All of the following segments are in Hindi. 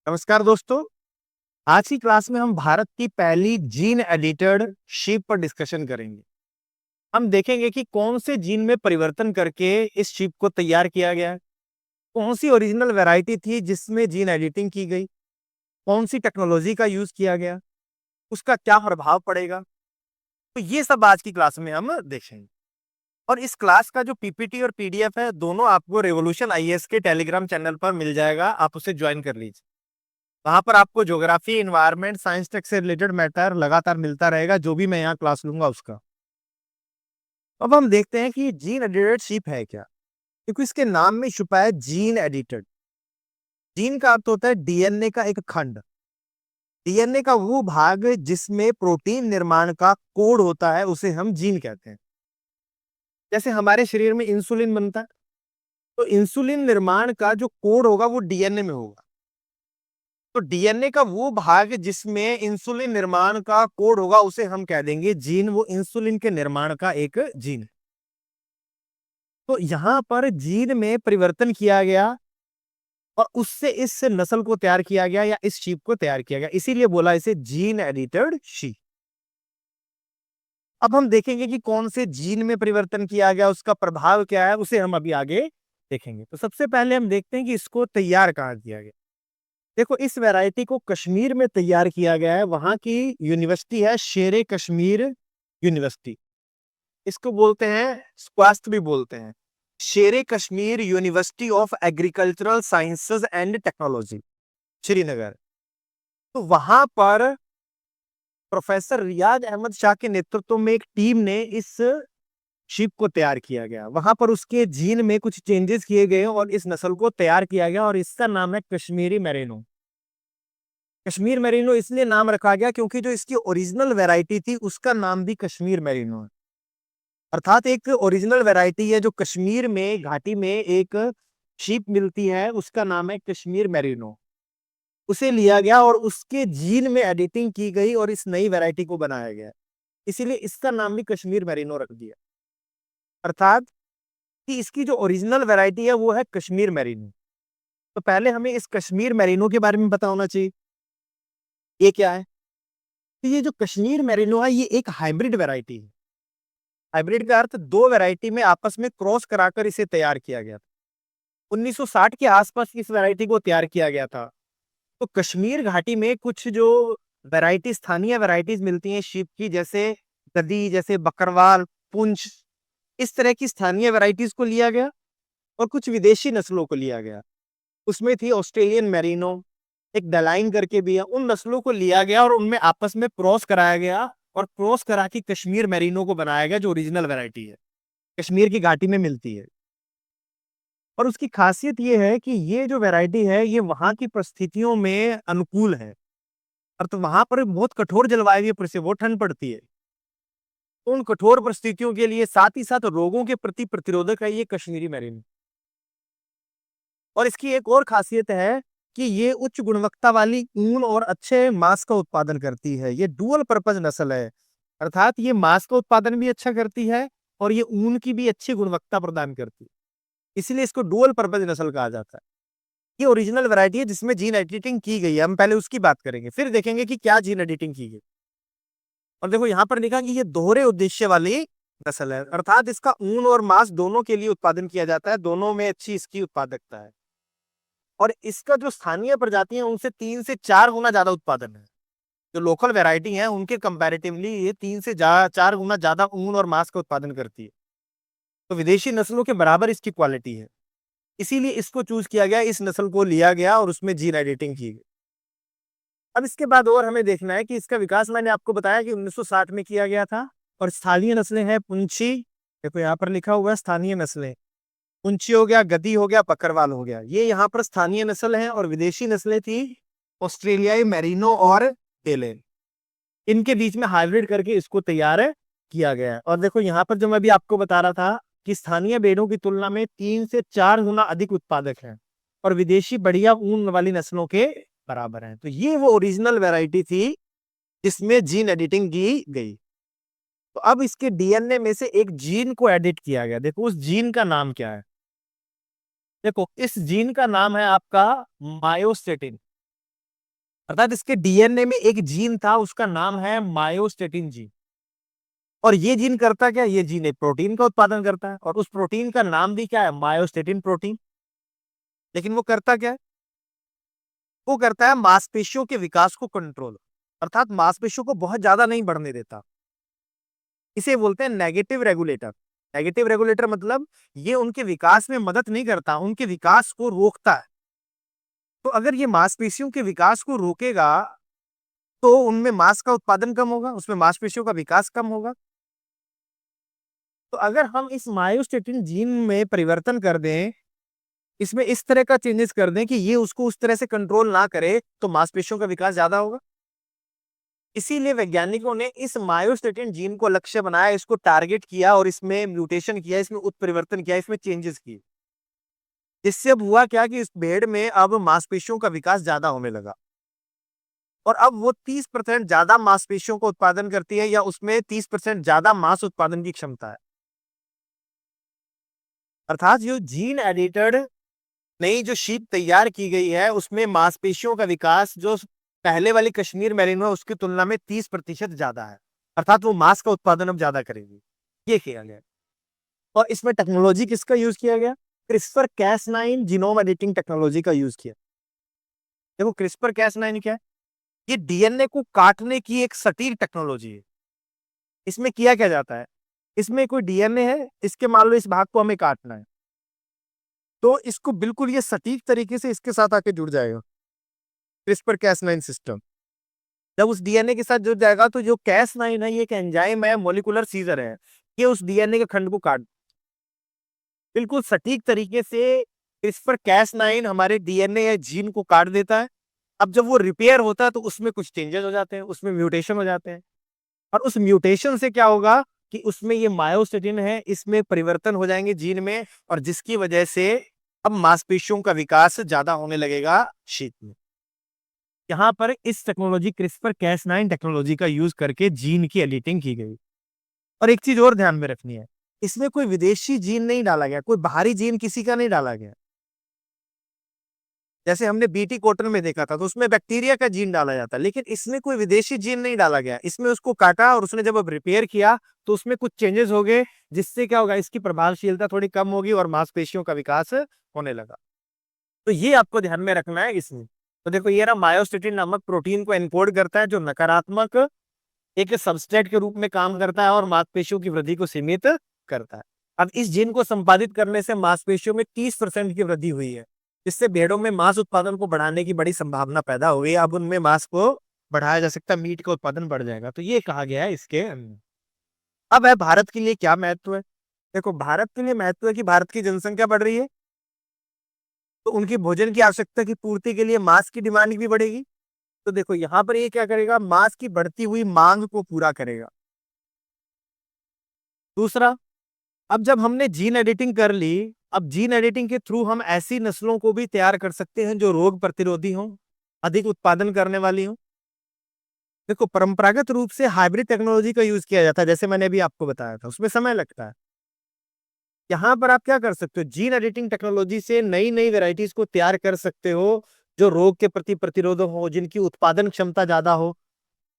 नमस्कार दोस्तों। आज की क्लास में हम भारत की पहली जीन एडिटेड शीप पर डिस्कशन करेंगे। हम देखेंगे कि कौन से जीन में परिवर्तन करके इस शीप को तैयार किया गया है, कौन सी ओरिजिनल वैरायटी थी जिसमें जीन एडिटिंग की गई, कौन सी टेक्नोलॉजी का यूज किया गया, उसका क्या प्रभाव पड़ेगा। तो ये सब आज की क्लास में हम देखेंगे। और इस क्लास का जो पीपीटी और पीडीएफ है दोनों आपको रेवोल्यूशन आईएएस के टेलीग्राम चैनल पर मिल जाएगा, आप उसे ज्वाइन कर लीजिए। वहां पर आपको ज्योग्राफी, एनवायरनमेंट, साइंस टेक से रिलेटेड मैटर लगातार मिलता रहेगा, जो भी मैं यहाँ क्लास लूंगा उसका। अब हम देखते हैं कि जीन एडिटेड शीप है क्या, क्योंकि इसके नाम में छुपा है जीन एडिटेड। जीन का अर्थ होता है डीएनए का एक खंड। डीएनए का वो भाग जिसमें प्रोटीन निर्माण का कोड होता है उसे हम जीन कहते हैं। जैसे हमारे शरीर में इंसुलिन बनता है, तो इंसुलिन निर्माण का जो कोड होगा वो डीएनए में होगा। तो डीएनए का वो भाग जिसमें इंसुलिन निर्माण का कोड होगा उसे हम कह देंगे जीन। वो इंसुलिन के निर्माण का एक जीन है। तो यहां पर जीन में परिवर्तन किया गया और उससे इस नस्ल को तैयार किया गया या इस शीप को तैयार किया गया, इसीलिए बोला इसे जीन एडिटेड शीप। अब हम देखेंगे कि कौन से जीन में परिवर्तन किया गया, उसका प्रभाव क्या है, उसे हम अभी आगे देखेंगे। तो सबसे पहले हम देखते हैं कि इसको तैयार कहाँ किया गया। देखो, इस वैरायटी को कश्मीर में तैयार किया गया है। वहां की यूनिवर्सिटी है शेरे कश्मीर यूनिवर्सिटी। इसको बोलते हैं, स्वास्थ्य भी बोलते हैं, शेरे Kashmir university of agricultural sciences and technology, Srinagar. तो वहां पर प्रोफेसर रियाज अहमद शाह के नेतृत्व में एक टीम ने इस शिप को तैयार किया गया। वहां पर उसके जीन में कुछ चेंजेस किए गए और इस नस्ल को तैयार किया गया और इसका नाम है कश्मीरी मेरिनो। कश्मीर मेरिनो इसलिए नाम रखा गया क्योंकि जो इसकी ओरिजिनल वैरायटी थी उसका नाम भी कश्मीर मेरिनो है। अर्थात एक ओरिजिनल वैरायटी है जो कश्मीर में घाटी में एक शीप मिलती है, उसका नाम है कश्मीर मेरिनो। उसे लिया गया और उसके जीन में एडिटिंग की गई और इस नई वैरायटी को बनाया गया। इसीलिए इसका नाम भी कश्मीर मेरिनो रख दिया। अर्थात कि इसकी जो ओरिजिनल वैरायटी है वो है कश्मीर मेरिनो। तो पहले हमें इस कश्मीर मेरिनो के बारे में पता होना चाहिए, ये क्या है। तो ये जो कश्मीर मेरिनो है ये एक हाइब्रिड वैरायटी है। हाइब्रिड का अर्थ दो वैरायटी में आपस में क्रॉस कराकर इसे तैयार किया गया था। 1960 के आसपास इस वैरायटी को तैयार किया गया था। तो कश्मीर घाटी में कुछ जो वैरायटी, स्थानीय वैरायटीज मिलती हैं शीप की, जैसे गद्दी, जैसे बकरवाल, पुंछ, इस तरह की स्थानीय वैरायटीज को लिया गया और कुछ विदेशी नस्लों को लिया गया। उसमें थी ऑस्ट्रेलियन मेरिनो, एक डलाइन करके भी है। उन नस्लों को लिया गया और उनमें आपस में क्रॉस कराया गया और क्रॉस करा के कश्मीर मेरिनो को बनाया गया जो ओरिजिनल वैरायटी है, कश्मीर की घाटी में मिलती है। और उसकी खासियत ये है कि ये जो वैरायटी है ये वहां की परिस्थितियों में अनुकूल है। और तो वहां पर बहुत कठोर जलवायु है, बहुत ठंड पड़ती है। तो उन कठोर परिस्थितियों के लिए साथ ही साथ रोगों के प्रति प्रतिरोधक है ये कश्मीरी मेरिनो। और इसकी एक और खासियत है कि ये उच्च गुणवत्ता वाली ऊन और अच्छे मांस का उत्पादन करती है। ये डुअल पर्पज नस्ल है, अर्थात ये मांस का उत्पादन भी अच्छा करती है और ये ऊन की भी अच्छी गुणवत्ता प्रदान करती है। इसलिए इसको डुअल पर्पज नस्ल कहा जाता है। ये ओरिजिनल वैरायटी है जिसमें जीन एडिटिंग की गई है। हम पहले उसकी बात करेंगे, फिर देखेंगे कि क्या जीन एडिटिंग की गई। और देखो यहाँ पर लिखा कि ये दोहरे उद्देश्य वाली नस्ल है, अर्थात इसका ऊन और मांस दोनों के लिए उत्पादन किया जाता है, दोनों में अच्छी इसकी उत्पादकता है। और इसका जो स्थानीय प्रजाति है उनसे 3 से 4 गुना ज्यादा उत्पादन है। जो लोकल वैरायटी है उनके कंपैरेटिवली ये 3 से 4 गुना ज्यादा ऊन और मांस का उत्पादन करती है। तो विदेशी नस्लों के बराबर इसकी क्वालिटी है, इसीलिए इसको चूज किया गया, इस नस्ल को लिया गया और उसमें जीन एडिटिंग की गई। अब इसके बाद और हमें देखना है कि इसका विकास, मैंने आपको बताया कि 1960 में किया गया था। और स्थानीय नस्लें हैं पुंछी, देखो यहाँ पर लिखा हुआ है स्थानीय नस्लें, पुंछी हो गया, गद्दी हो गया, बकरवाल हो गया, ये यहाँ पर स्थानीय नस्ल है। और विदेशी नस्लें थी ऑस्ट्रेलियाई मेरिनो और डेलेन। इनके बीच में हाइब्रिड करके इसको तैयार किया गया है। और देखो यहाँ पर जो मैं भी आपको बता रहा था कि स्थानीय भेड़ों की तुलना में 3 से 4 गुना अधिक उत्पादक है और विदेशी बढ़िया ऊन वाली नस्लों के बराबर है। तो ये वो ओरिजिनल वैरायटी थी जिसमें जीन एडिटिंग की गई। तो अब इसके डीएनए में से एक जीन को एडिट किया गया। देखो उस जीन का नाम क्या है। देखो इस जीन का नाम है आपका मायोस्टेटिन। अर्थात इसके डीएनए में एक जीन था, उसका नाम है मायोस्टेटिन जीन। और ये जीन करता क्या, ये जीन एक प्रोटीन का उत्पादन करता है और उस प्रोटीन का नाम भी क्या है, मायोस्टेटिन प्रोटीन। लेकिन वो करता क्या है, वो करता है मांसपेशियों के विकास को कंट्रोल, अर्थात मांसपेशियों को बहुत ज्यादा नहीं बढ़ने देता। इसे बोलते हैं नेगेटिव रेगुलेटर। नेगेटिव रेगुलेटर मतलब ये उनके विकास में मदद नहीं करता, उनके विकास को रोकता है। तो अगर ये मांसपेशियों के विकास को रोकेगा तो उनमें मांस का उत्पादन कम होगा, उसमें मांसपेशियों का विकास कम होगा। तो अगर हम इस मायोस्टेटिन जीन में परिवर्तन कर दें, इसमें इस तरह का चेंजेस कर दें कि ये उसको उस तरह से कंट्रोल ना करे, तो मांसपेशियों का विकास ज्यादा होगा। इसीलिए वैज्ञानिकों ने इस मायोस्टेटिन जीन को लक्ष्य बनाया, इसको टारगेट किया और इसमें म्यूटेशन किया, इसमें उत्परिवर्तन किया, इसमें चेंजेस किए। इससे अब हुआ क्या कि इस भेड़ में अब मांसपेशियों का विकास ज्यादा होने लगा और अब वो 30% ज्यादा मांसपेशियों को उत्पादन करती है, या उसमें 30% ज्यादा मांस उत्पादन की क्षमता है। अर्थात जो जीन एडिटेड नई जो शीप तैयार की गई है, उसमें मांसपेशियों का विकास जो पहले वाली कश्मीर मेरिनो है उसकी तुलना में 30% ज्यादा है। अर्थात वो मांस का उत्पादन अब ज्यादा करेगी। ये किया गया और इसमें टेक्नोलॉजी किसका यूज किया गया, क्रिस्पर कैस9 जीनोम एडिटिंग टेक्नोलॉजी का यूज किया। देखो क्रिस्पर कैस9 क्या है, ये डीएनए को काटने की एक सटीक टेक्नोलॉजी है। इसमें किया क्या जाता है, इसमें कोई डीएनए है, इसके मान लो इस भाग को हमें काटना है, तो इसको बिल्कुल ये सटीक तरीके से इसके साथ आके जुड़ जाएगा। क्रिस्पर कैस9 सिस्टम जब उस डीएनए के साथ जुड़ जाएगा, तो जो कैस9 है ये एक एंजाइम है, मोलिकुलर सीजर है, ये उस डीएनए के खंड को काट बिल्कुल सटीक तरीके से क्रिस्पर कैस9 हमारे डीएनए या जीन को काट देता है। अब जब वो रिपेयर होता है तो उसमें कुछ चेंजेस हो जाते हैं, उसमें म्यूटेशन हो जाते हैं और उस म्यूटेशन से क्या होगा कि उसमें ये मायोस्टेटिन है, इसमें परिवर्तन हो जाएंगे जीन में, और जिसकी वजह से अब मांसपेशियों का विकास ज्यादा होने लगेगा शीत में। यहाँ पर इस टेक्नोलॉजी क्रिस्पर कैस9 टेक्नोलॉजी का यूज करके जीन की एडिटिंग की गई। और एक चीज और ध्यान में रखनी है, इसमें कोई विदेशी जीन नहीं डाला गया, कोई बाहरी जीन किसी का नहीं डाला गया। जैसे हमने बीटी कॉटन में देखा था तो उसमें बैक्टीरिया का जीन डाला जाता है, लेकिन इसमें कोई विदेशी जीन नहीं डाला गया। इसमें उसको काटा और उसने जब अब रिपेयर किया तो उसमें कुछ चेंजेस हो गए, जिससे क्या होगा, इसकी प्रभावशीलता थोड़ी कम होगी और मांसपेशियों का विकास होने लगा। तो ये आपको ध्यान में रखना है इसमें। तो देखो ये ना मायोस्टेटिन नामक प्रोटीन को एनकोड करता है, जो नकारात्मक एक सबस्ट्रेट के रूप में काम करता है और मांसपेशियों की वृद्धि को सीमित करता है। अब इस जीन को संपादित करने से मांसपेशियों में 30% की वृद्धि हुई है, जिससे भेड़ों में मांस उत्पादन को बढ़ाने की बड़ी संभावना पैदा हुई। अब उनमें मांस को बढ़ाया जा सकता है, मीट का उत्पादन बढ़ जाएगा। तो ये कहा गया है इसके अंदर। अब है भारत के लिए क्या महत्व है। देखो भारत के लिए महत्व है कि भारत की जनसंख्या बढ़ रही है, तो उनकी भोजन की आवश्यकता की पूर्ति के लिए मांस की डिमांड भी बढ़ेगी। तो देखो यहाँ पर ये क्या करेगा, मांस की बढ़ती हुई मांग को पूरा करेगा। दूसरा, अब जब हमने जीन एडिटिंग कर ली, अब जीन एडिटिंग के थ्रू हम ऐसी नस्लों को भी तैयार कर सकते हैं जो रोग प्रतिरोधी हो, अधिक उत्पादन करने वाली हो। देखो परंपरागत रूप से हाइब्रिड टेक्नोलॉजी का यूज किया जाता है, जैसे मैंने अभी आपको बताया था, उसमें समय लगता है। यहाँ पर आप क्या कर सकते हो, जीन एडिटिंग टेक्नोलॉजी से नई नई वेराइटीज को तैयार कर सकते हो जो रोग के प्रति प्रतिरोधक हो, जिनकी उत्पादन क्षमता ज्यादा हो।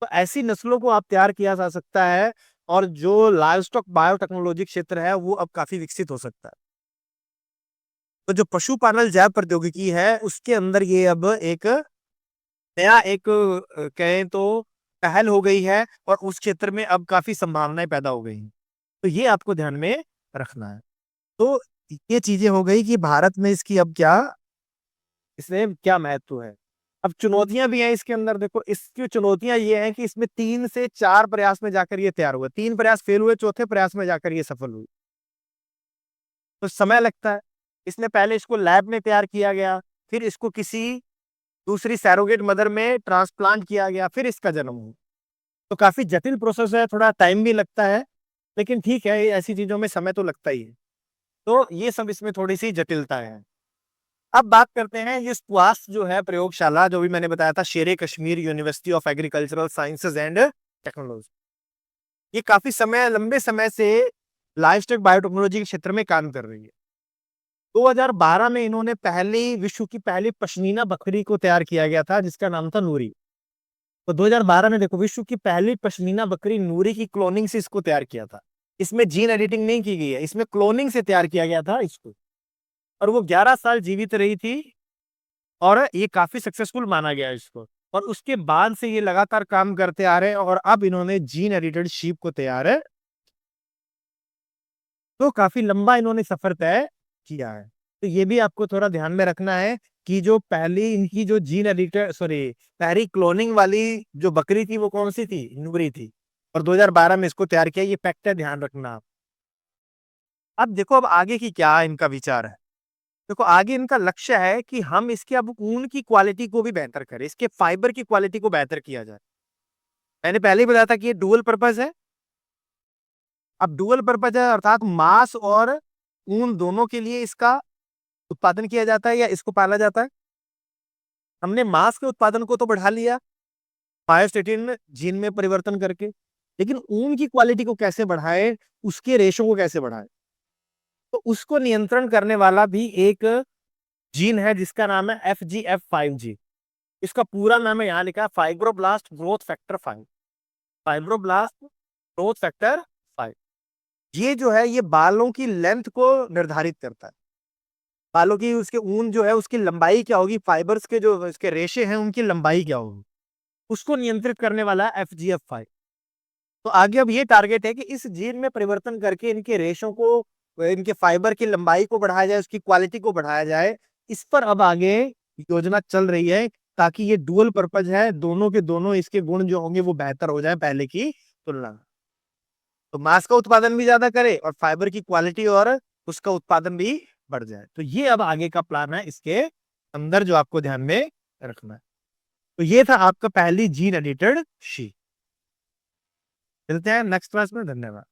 तो ऐसी नस्लों को आप तैयार किया जा सकता है, और जो लाइवस्टॉक बायोटेक्नोलॉजी क्षेत्र है वो अब काफी विकसित हो सकता है। तो जो पशुपालन जैव प्रौद्योगिकी है उसके अंदर ये अब एक नया एक कहें तो पहल हो गई है, और उस क्षेत्र में अब काफी संभावनाएं पैदा हो गई हैं। तो ये आपको ध्यान में रखना है। तो ये चीजें हो गई कि भारत में इसकी अब क्या, इसमें क्या महत्व है। अब चुनौतियां भी हैं इसके अंदर। देखो इसकी चुनौतियां ये हैं कि इसमें 3 से 4 प्रयास में जाकर ये तैयार हुआ, 3 प्रयास फेल हुए, चौथे प्रयास में जाकर ये सफल हुई। तो समय लगता है। इसने पहले इसको लैब में तैयार किया गया, फिर इसको किसी दूसरी सैरोगेट मदर में ट्रांसप्लांट किया गया, फिर इसका जन्म हुआ। तो काफी जटिल प्रोसेस है, थोड़ा टाइम भी लगता है, लेकिन ठीक है, ऐसी चीजों में समय तो लगता ही है। तो ये सब इसमें थोड़ी सी जटिलता है। अब बात करते हैं ये स्वास्थ्य जो है प्रयोगशाला, जो भी मैंने बताया था, शेरे Kashmir university of agricultural sciences and technology, ये काफी समय, लंबे समय से लाइवस्टॉक बायोटेक्नोलॉजी के क्षेत्र में काम कर रही है। 2012 में इन्होंने विश्व की पहली पश्मीना बकरी को तैयार किया गया था, जिसका नाम था नूरी। तो 2012 में देखो, विश्व की पहली पश्मीना बकरी नूरी की क्लोनिंग से इसको तैयार किया था। इसमें जीन एडिटिंग नहीं की गई है, इसमें क्लोनिंग से तैयार किया गया था इसको। और वो 11 साल जीवित रही थी और ये काफी सक्सेसफुल माना गया इसको। और उसके बाद से ये लगातार काम करते आ रहे हैं और अब इन्होंने जीन एडिटेड शीप को तैयार है। तो काफी लंबा इन्होंने सफर तय किया है। तो ये भी आपको थोड़ा ध्यान में रखना है कि जो पहली इनकी जो जीन एडिटर पहली क्लोनिंग वाली जो बकरी थी वो कौन सी थी, नूरी थी। और 2012 में इसको तैयार किया, ये फैक्ट है, ध्यान रखना आप। अब देखो, अब आगे की क्या इनका विचार है। देखो, आगे इनका लक्ष्य है कि हम इसके अब ऊन की क्वालिटी को भी बेहतर करें, इसके फाइबर की क्वालिटी को बेहतर किया जाए। मैंने पहले ही बताया था कि ये डुअल पर्पज है। अब डुअल पर्पज है अर्थात मांस और ऊन दोनों के लिए इसका उत्पादन किया जाता है या इसको पाला जाता है। हमने मांस के उत्पादन को तो बढ़ा लिया मायोस्टेटिन जीन में परिवर्तन करके, लेकिन ऊन की क्वालिटी को कैसे बढ़ाए, उसके रेशो को कैसे बढ़ाए, तो उसको नियंत्रण करने वाला भी एक जीन है जिसका नाम है FGF5 जी। इसका पूरा नाम है यहाँ लिखा है, fibroblast growth factor 5। Fibroblast growth factor 5। ये जो है, ये बालों की लेंथ को निर्धारित करता है। बालों की उसके ऊन जो है उसकी लंबाई क्या होगी, फाइबर्स के जो इसके रेशे हैं उनकी लंबाई क्या होगी, उसको नियंत्रित करने वाला है FGF5। तो आगे अब ये टारगेट है कि इस जीन में परिवर्तन करके इनके रेशों को, इनके फाइबर की लंबाई को बढ़ाया जाए, उसकी क्वालिटी को बढ़ाया जाए। इस पर अब आगे योजना चल रही है ताकि ये डुअल पर्पज है, दोनों के दोनों इसके गुण जो होंगे वो बेहतर हो जाए पहले की तुलना में। तो मांस का उत्पादन भी ज्यादा करे और फाइबर की क्वालिटी और उसका उत्पादन भी बढ़ जाए। तो ये अब आगे का प्लान है इसके अंदर, जो आपको ध्यान में रखना है। तो ये था आपका पहली जीन एडिटेड शीट। मिलते हैं नेक्स्ट क्लास में। धन्यवाद।